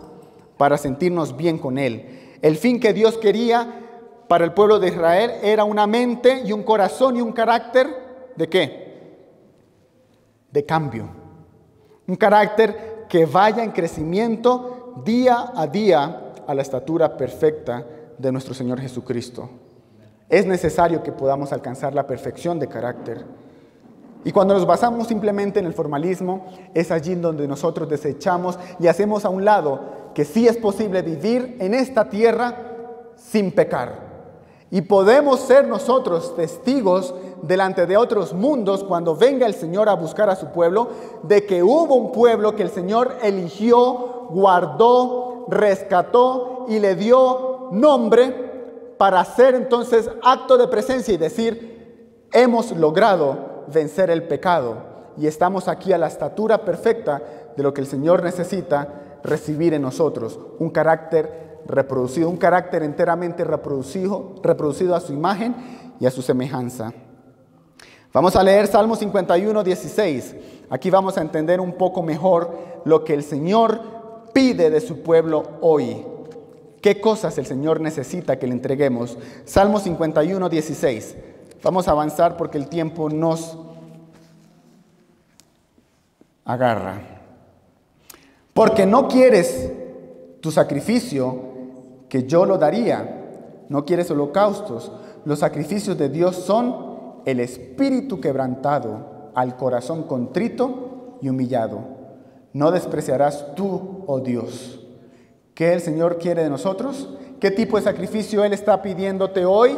para sentirnos bien con Él. El fin que Dios quería para el pueblo de Israel era una mente y un corazón y un carácter ¿de qué? De cambio. Un carácter que vaya en crecimiento día a día a la estatura perfecta de nuestro Señor Jesucristo. Es necesario que podamos alcanzar la perfección de carácter. Y cuando nos basamos simplemente en el formalismo, es allí donde nosotros desechamos y hacemos a un lado que sí es posible vivir en esta tierra sin pecar. Y podemos ser nosotros testigos delante de otros mundos cuando venga el Señor a buscar a su pueblo, de que hubo un pueblo que el Señor eligió, guardó, rescató y le dio nombre para hacer entonces acto de presencia y decir, hemos logrado vencer el pecado y estamos aquí a la estatura perfecta de lo que el Señor necesita recibir en nosotros, un carácter reproducido, un carácter enteramente reproducido a su imagen y a su semejanza. Vamos a leer Salmo 51, 16. Aquí vamos a entender un poco mejor lo que el Señor pide de su pueblo hoy. ¿Qué cosas el Señor necesita que le entreguemos? Salmo 51, 16. Vamos a avanzar porque el tiempo nos agarra. Porque no quieres tu sacrificio, que yo lo daría. No quieres holocaustos. Los sacrificios de Dios son el espíritu quebrantado, al corazón contrito y humillado. No despreciarás tú, oh Dios. ¿Qué el Señor quiere de nosotros? ¿Qué tipo de sacrificio Él está pidiéndote hoy?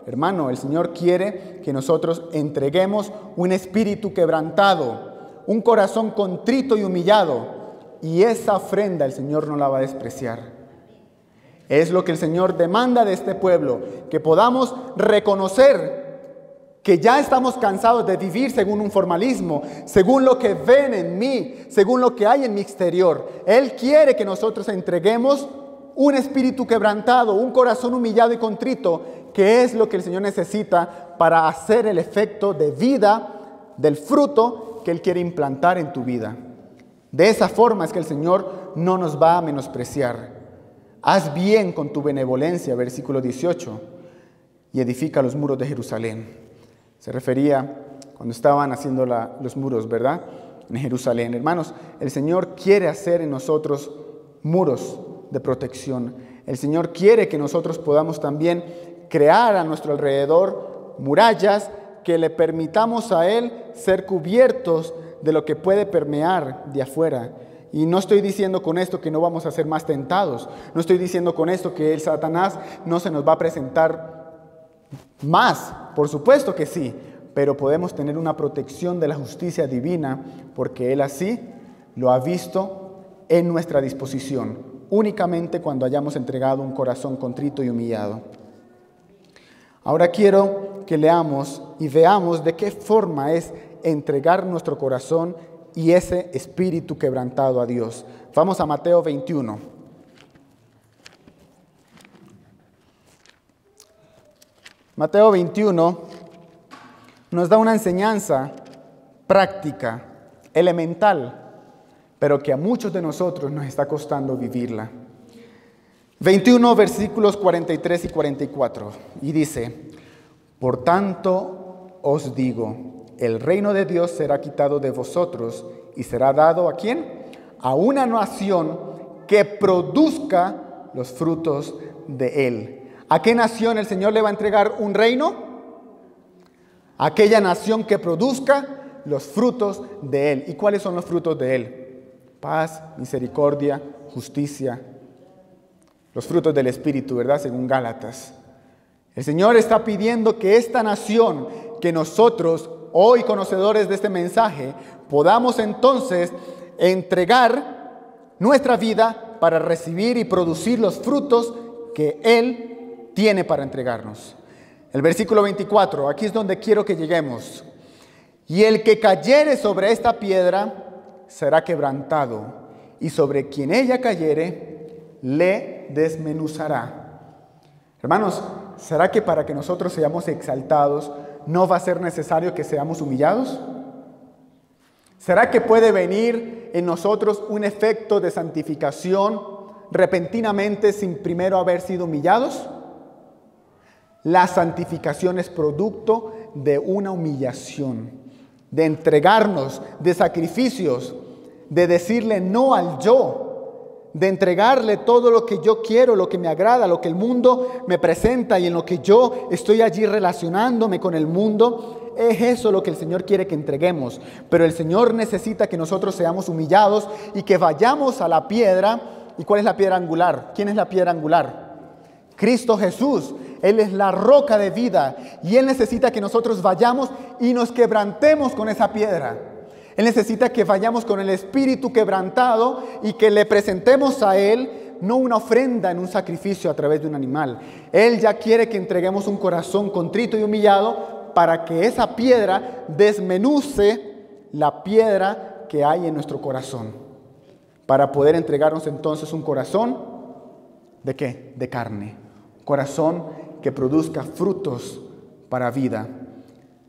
Hermano, el Señor quiere que nosotros entreguemos un espíritu quebrantado, un corazón contrito y humillado. Y esa ofrenda el Señor no la va a despreciar. Es lo que el Señor demanda de este pueblo, que podamos reconocer que ya estamos cansados de vivir según un formalismo, según lo que ven en mí, según lo que hay en mi exterior. Él quiere que nosotros entreguemos un espíritu quebrantado, un corazón humillado y contrito, que es lo que el Señor necesita para hacer el efecto de vida del fruto que Él quiere implantar en tu vida. De esa forma es que el Señor no nos va a menospreciar. Haz bien con tu benevolencia, versículo 18, y edifica los muros de Jerusalén. Se refería cuando estaban haciendo los muros, ¿verdad? En Jerusalén. Hermanos, el Señor quiere hacer en nosotros muros de protección. El Señor quiere que nosotros podamos también crear a nuestro alrededor murallas que le permitamos a Él ser cubiertos de lo que puede permear de afuera. Y no estoy diciendo con esto que no vamos a ser más tentados. No estoy diciendo con esto que el Satanás no se nos va a presentar más. Por supuesto que sí. Pero podemos tener una protección de la justicia divina porque Él así lo ha visto en nuestra disposición. Únicamente cuando hayamos entregado un corazón contrito y humillado. Ahora quiero que leamos y veamos de qué forma es entregar nuestro corazón y ese espíritu quebrantado a Dios. Vamos a Mateo 21. Mateo 21 nos da una enseñanza práctica, elemental, pero que a muchos de nosotros nos está costando vivirla. 21 versículos 43 y 44. Y dice, por tanto os digo, el reino de Dios será quitado de vosotros y será dado ¿a quién? A una nación que produzca los frutos de Él. ¿A qué nación el Señor le va a entregar un reino? A aquella nación que produzca los frutos de Él. ¿Y cuáles son los frutos de Él? Paz, misericordia, justicia. Los frutos del Espíritu, ¿verdad? Según Gálatas. El Señor está pidiendo que esta nación, que nosotros hoy conocedores de este mensaje, podamos entonces entregar nuestra vida para recibir y producir los frutos que Él tiene para entregarnos. El versículo 24, aquí es donde quiero que lleguemos. Y el que cayere sobre esta piedra será quebrantado, y sobre quien ella cayere le desmenuzará. Hermanos, ¿será que para que nosotros seamos exaltados no va a ser necesario que seamos humillados? ¿Será que puede venir en nosotros un efecto de santificación repentinamente sin primero haber sido humillados? La santificación es producto de una humillación, de entregarnos, de sacrificios, de decirle no al yo, de entregarle todo lo que yo quiero, lo que me agrada, lo que el mundo me presenta y en lo que yo estoy allí relacionándome con el mundo. Es eso lo que el Señor quiere que entreguemos. Pero el Señor necesita que nosotros seamos humillados y que vayamos a la piedra. ¿Y cuál es la piedra angular? ¿Quién es la piedra angular? Cristo Jesús. Él es la roca de vida y Él necesita que nosotros vayamos y nos quebrantemos con esa piedra. Él necesita que vayamos con el espíritu quebrantado y que le presentemos a Él no una ofrenda en un sacrificio a través de un animal. Él ya quiere que entreguemos un corazón contrito y humillado para que esa piedra desmenuce la piedra que hay en nuestro corazón. Para poder entregarnos entonces un corazón, ¿de qué? De carne. Corazón que produzca frutos para vida.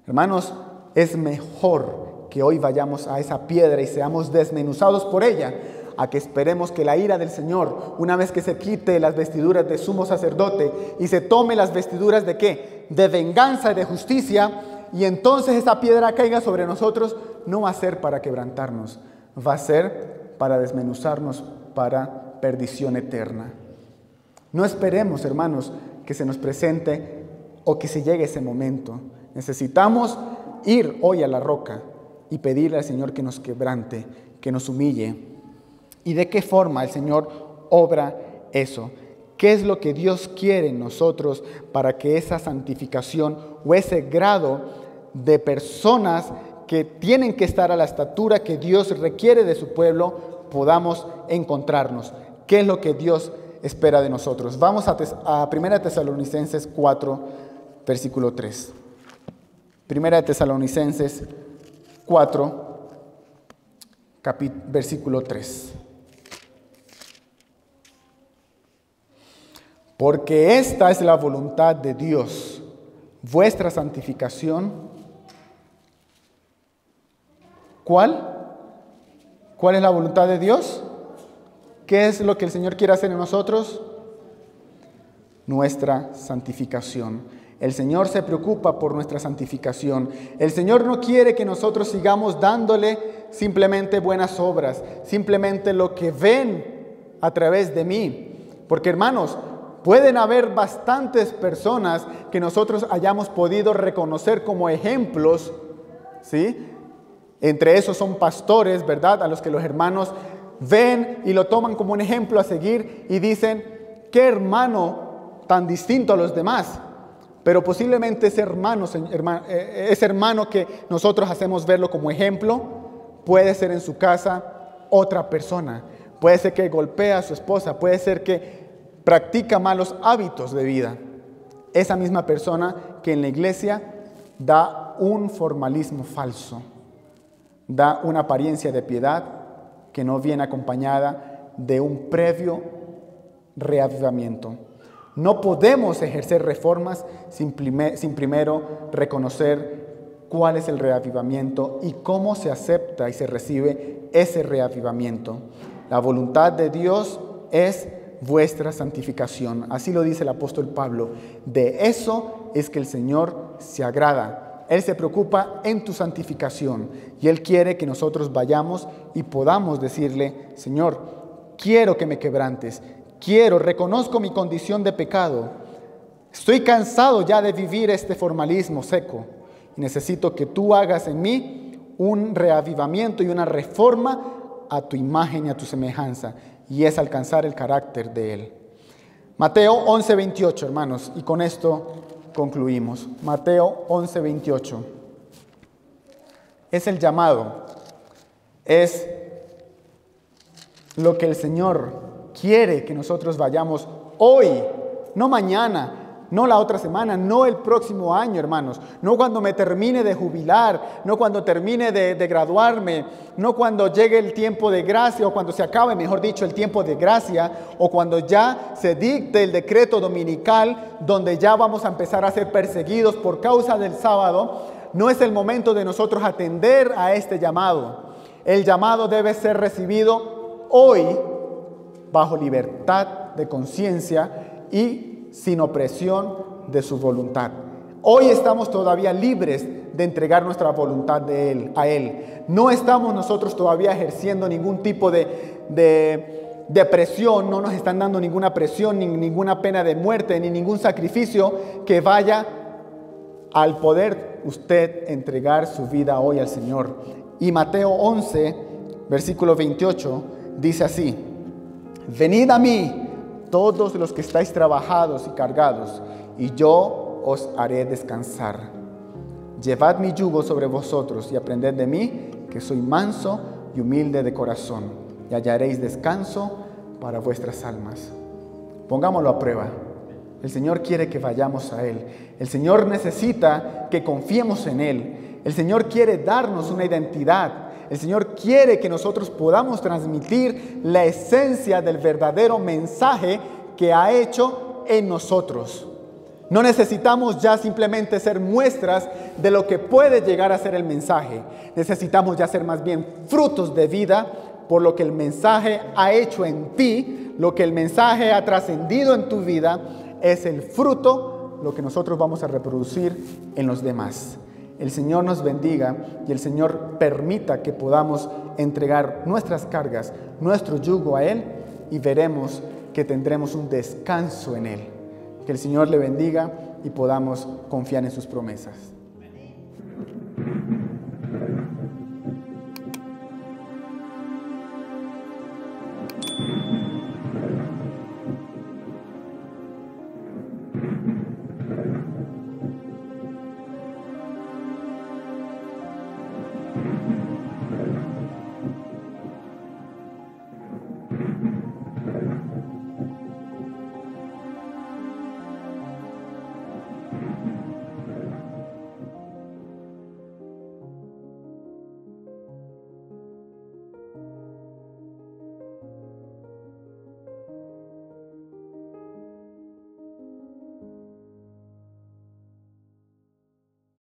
Hermanos, es mejor que hoy vayamos a esa piedra y seamos desmenuzados por ella, a que esperemos que la ira del Señor, una vez que se quite las vestiduras de sumo sacerdote y se tome las vestiduras ¿de qué? De venganza y de justicia, y entonces esa piedra caiga sobre nosotros, no va a ser para quebrantarnos, va a ser para desmenuzarnos para perdición eterna. No esperemos, hermanos, que se nos presente o que se llegue ese momento. Necesitamos ir hoy a la roca y pedirle al Señor que nos quebrante, que nos humille. ¿Y de qué forma el Señor obra eso? ¿Qué es lo que Dios quiere en nosotros para que esa santificación o ese grado de personas que tienen que estar a la estatura que Dios requiere de su pueblo podamos encontrarnos? ¿Qué es lo que Dios espera de nosotros? Vamos a 1 Tesalonicenses 4, versículo 3. 1 Tesalonicenses 4, versículo 3. Porque esta es la voluntad de Dios, vuestra santificación. ¿Cuál? ¿Cuál es la voluntad de Dios? ¿Qué es lo que el Señor quiere hacer en nosotros? Nuestra santificación. El Señor se preocupa por nuestra santificación. El Señor no quiere que nosotros sigamos dándole simplemente buenas obras, simplemente lo que ven a través de mí. Porque, hermanos, pueden haber bastantes personas que nosotros hayamos podido reconocer como ejemplos, ¿sí? Entre esos son pastores, ¿verdad? A los que los hermanos ven y lo toman como un ejemplo a seguir y dicen, ¿qué hermano tan distinto a los demás? Pero posiblemente ese hermano que nosotros hacemos verlo como ejemplo, puede ser en su casa otra persona. Puede ser que golpea a su esposa, puede ser que practica malos hábitos de vida. Esa misma persona que en la iglesia da un formalismo falso, da una apariencia de piedad que no viene acompañada de un previo reavivamiento. No podemos ejercer reformas sin primero reconocer cuál es el reavivamiento y cómo se acepta y se recibe ese reavivamiento. La voluntad de Dios es vuestra santificación. Así lo dice el apóstol Pablo. De eso es que el Señor se agrada. Él se preocupa en tu santificación y Él quiere que nosotros vayamos y podamos decirle, Señor, quiero que me quebrantes, reconozco mi condición de pecado, estoy cansado ya de vivir este formalismo seco y necesito que tú hagas en mí un reavivamiento y una reforma a tu imagen y a tu semejanza, y es alcanzar el carácter de Él. Mateo 11:28, hermanos, y con esto concluimos. Mateo 11:28. Es el llamado, es lo que el Señor quiere que nosotros vayamos hoy, no mañana, no la otra semana, no el próximo año, hermanos, no cuando me termine de jubilar, no cuando termine de graduarme, no cuando llegue el tiempo de gracia o cuando se acabe, mejor dicho, el tiempo de gracia o cuando ya se dicte el decreto dominical donde ya vamos a empezar a ser perseguidos por causa del sábado. No es el momento de nosotros atender a este llamado. El llamado debe ser recibido hoy bajo libertad de conciencia y sin opresión de su voluntad. Hoy estamos todavía libres de entregar nuestra voluntad a Él. No estamos nosotros todavía ejerciendo ningún tipo de presión, no nos están dando ninguna presión, ni ninguna pena de muerte, ni ningún sacrificio que vaya al poder usted entregar su vida hoy al Señor. Y Mateo 11, versículo 28, dice así: venid a mí, todos los que estáis trabajados y cargados, y yo os haré descansar. Llevad mi yugo sobre vosotros y aprended de mí, que soy manso y humilde de corazón, y hallaréis descanso para vuestras almas. Pongámoslo a prueba. El Señor quiere que vayamos a Él. El Señor necesita que confiemos en Él. El Señor quiere darnos una identidad. El Señor quiere que nosotros podamos transmitir la esencia del verdadero mensaje que ha hecho en nosotros. No necesitamos ya simplemente ser muestras de lo que puede llegar a ser el mensaje. Necesitamos ya ser más bien frutos de vida por lo que el mensaje ha hecho en ti, lo que el mensaje ha trascendido en tu vida, es el fruto, lo que nosotros vamos a reproducir en los demás. El Señor nos bendiga y el Señor permita que podamos entregar nuestras cargas, nuestro yugo a Él, y veremos que tendremos un descanso en Él. Que el Señor le bendiga y podamos confiar en sus promesas.